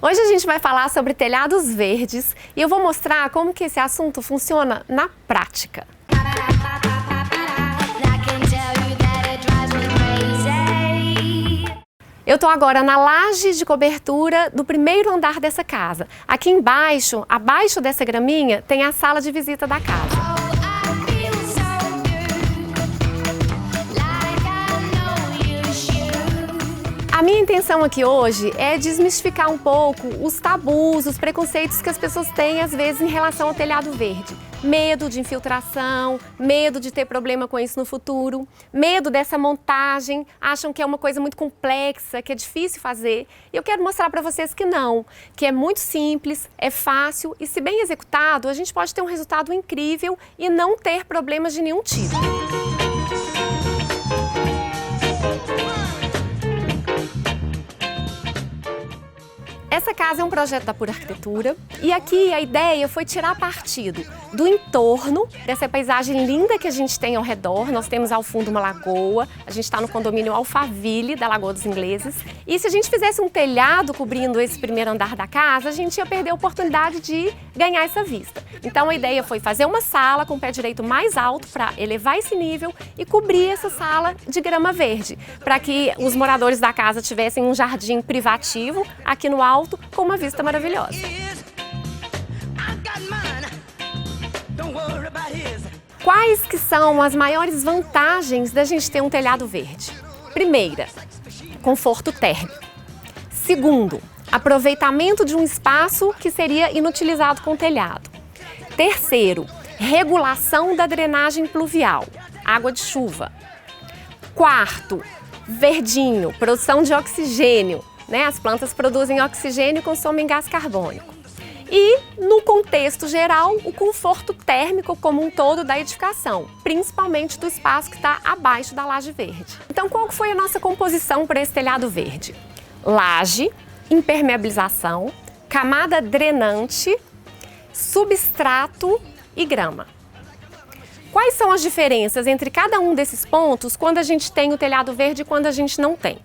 Hoje a gente vai falar sobre telhados verdes e eu vou mostrar como que esse assunto funciona na prática. Eu estou agora na laje de cobertura do primeiro andar dessa casa. Aqui embaixo, abaixo dessa graminha, tem a sala de visita da casa. A minha intenção aqui hoje é desmistificar um pouco os tabus, os preconceitos que as pessoas têm às vezes em relação ao telhado verde. Medo de infiltração, medo de ter problema com isso no futuro, medo dessa montagem, acham que é uma coisa muito complexa, que é difícil fazer. E eu quero mostrar para vocês que não, que é muito simples, é fácil e se bem executado, a gente pode ter um resultado incrível e não ter problemas de nenhum tipo. Essa casa é um projeto da Pura Arquitetura e aqui a ideia foi tirar partido do entorno dessa paisagem linda que a gente tem ao redor. Nós temos ao fundo uma lagoa, a gente está no condomínio Alphaville da Lagoa dos Ingleses. E se a gente fizesse um telhado cobrindo esse primeiro andar da casa, a gente ia perder a oportunidade de ganhar essa vista. Então a ideia foi fazer uma sala com o pé direito mais alto para elevar esse nível e cobrir essa sala de grama verde, para que os moradores da casa tivessem um jardim privativo aqui no alto, com uma vista maravilhosa. Quais que são as maiores vantagens da gente ter um telhado verde? Primeira, conforto térmico. Segundo, aproveitamento de um espaço que seria inutilizado com o telhado. Terceiro, regulação da drenagem pluvial, água de chuva. Quarto, verdinho, produção de oxigênio. As plantas produzem oxigênio e consomem gás carbônico. E, no contexto geral, o conforto térmico como um todo da edificação, principalmente do espaço que está abaixo da laje verde. Então, qual foi a nossa composição para esse telhado verde? Laje, impermeabilização, camada drenante, substrato e grama. Quais são as diferenças entre cada um desses pontos quando a gente tem o telhado verde e quando a gente não tem?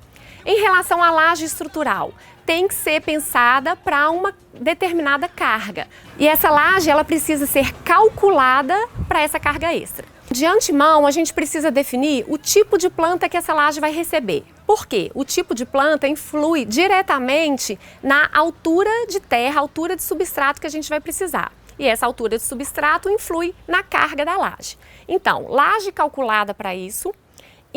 Em relação à laje estrutural, tem que ser pensada para uma determinada carga. E essa laje ela precisa ser calculada para essa carga extra. De antemão, a gente precisa definir o tipo de planta que essa laje vai receber. Por quê? O tipo de planta influi diretamente na altura de terra, altura de substrato que a gente vai precisar. E essa altura de substrato influi na carga da laje. Então, laje calculada para isso.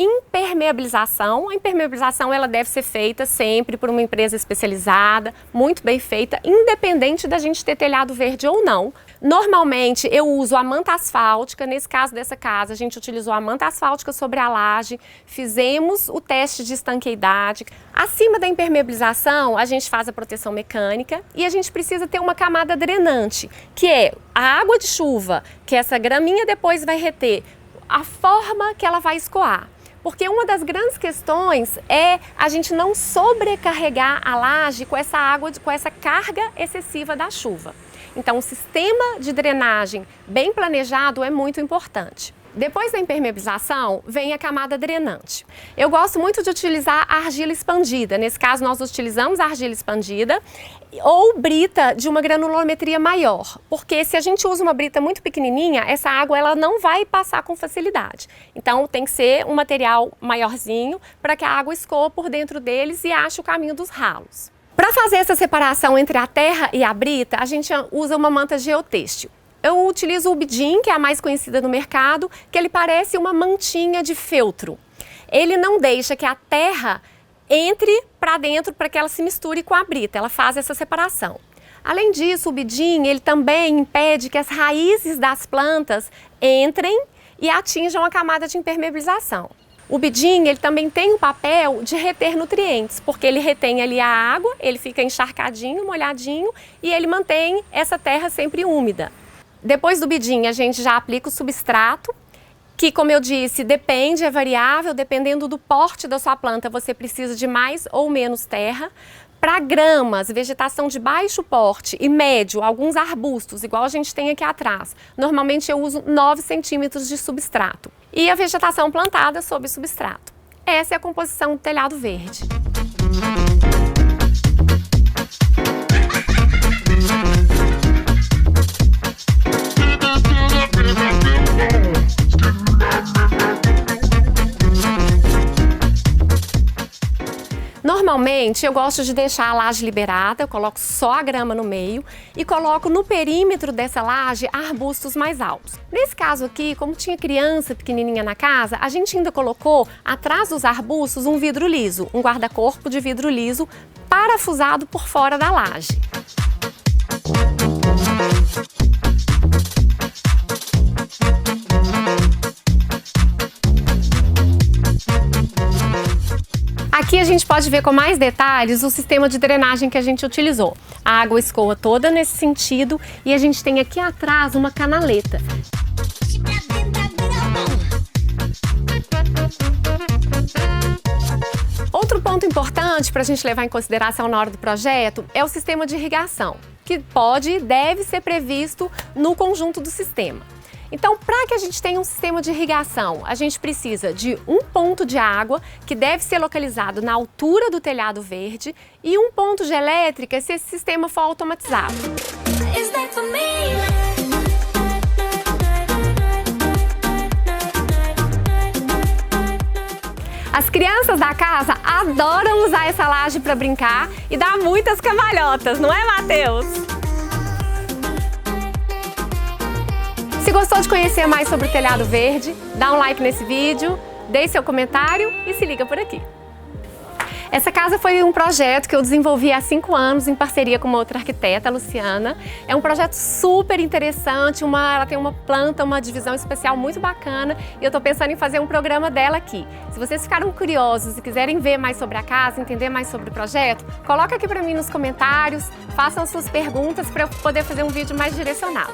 Impermeabilização. A impermeabilização ela deve ser feita sempre por uma empresa especializada, muito bem feita, independente da gente ter telhado verde ou não. Normalmente eu uso a manta asfáltica, nesse caso dessa casa a gente utilizou a manta asfáltica sobre a laje, fizemos o teste de estanqueidade. Acima da impermeabilização a gente faz a proteção mecânica e a gente precisa ter uma camada drenante, que é a água de chuva, que essa graminha depois vai reter, a forma que ela vai escoar. Porque uma das grandes questões é a gente não sobrecarregar a laje com essa água, com essa carga excessiva da chuva. Então, o sistema de drenagem bem planejado é muito importante. Depois da impermeabilização, vem a camada drenante. Eu gosto muito de utilizar a argila expandida. Nesse caso, nós utilizamos a argila expandida ou brita de uma granulometria maior. Porque se a gente usa uma brita muito pequenininha, essa água ela não vai passar com facilidade. Então, tem que ser um material maiorzinho para que a água escoa por dentro deles e ache o caminho dos ralos. Para fazer essa separação entre a terra e a brita, a gente usa uma manta geotêxtil. Eu utilizo o Bidim, que é a mais conhecida no mercado, que ele parece uma mantinha de feltro. Ele não deixa que a terra entre para dentro para que ela se misture com a brita, ela faz essa separação. Além disso, o Bidim, ele também impede que as raízes das plantas entrem e atinjam a camada de impermeabilização. O Bidim, ele também tem o papel de reter nutrientes, porque ele retém ali a água, ele fica encharcadinho, molhadinho e ele mantém essa terra sempre úmida. Depois do Bidim, a gente já aplica o substrato, que, como eu disse, depende, é variável, dependendo do porte da sua planta, você precisa de mais ou menos terra. Para gramas, vegetação de baixo porte e médio, alguns arbustos, igual a gente tem aqui atrás, normalmente eu uso 9 centímetros de substrato. E a vegetação plantada sob substrato. Essa é a composição do telhado verde. Normalmente, eu gosto de deixar a laje liberada, eu coloco só a grama no meio e coloco no perímetro dessa laje arbustos mais altos. Nesse caso aqui, como tinha criança pequenininha na casa, a gente ainda colocou atrás dos arbustos um vidro liso, um guarda-corpo de vidro liso parafusado por fora da laje. Aqui a gente pode ver com mais detalhes o sistema de drenagem que a gente utilizou. A água escoa toda nesse sentido e a gente tem aqui atrás uma canaleta. Outro ponto importante para a gente levar em consideração na hora do projeto é o sistema de irrigação, que pode e deve ser previsto no conjunto do sistema. Então, para que a gente tenha um sistema de irrigação, a gente precisa de um ponto de água, que deve ser localizado na altura do telhado verde, e um ponto de elétrica se esse sistema for automatizado. As crianças da casa adoram usar essa laje para brincar e dar muitas cambalhotas, não é, Matheus? Se gostou de conhecer mais sobre o telhado verde, dá um like nesse vídeo, deixe seu comentário e se liga por aqui. Essa casa foi um projeto que eu desenvolvi há 5 anos em parceria com uma outra arquiteta, a Luciana. É um projeto super interessante, ela tem uma planta, uma divisão especial muito bacana e eu estou pensando em fazer um programa dela aqui. Se vocês ficaram curiosos e quiserem ver mais sobre a casa, entender mais sobre o projeto, coloca aqui para mim nos comentários, façam suas perguntas para eu poder fazer um vídeo mais direcionado.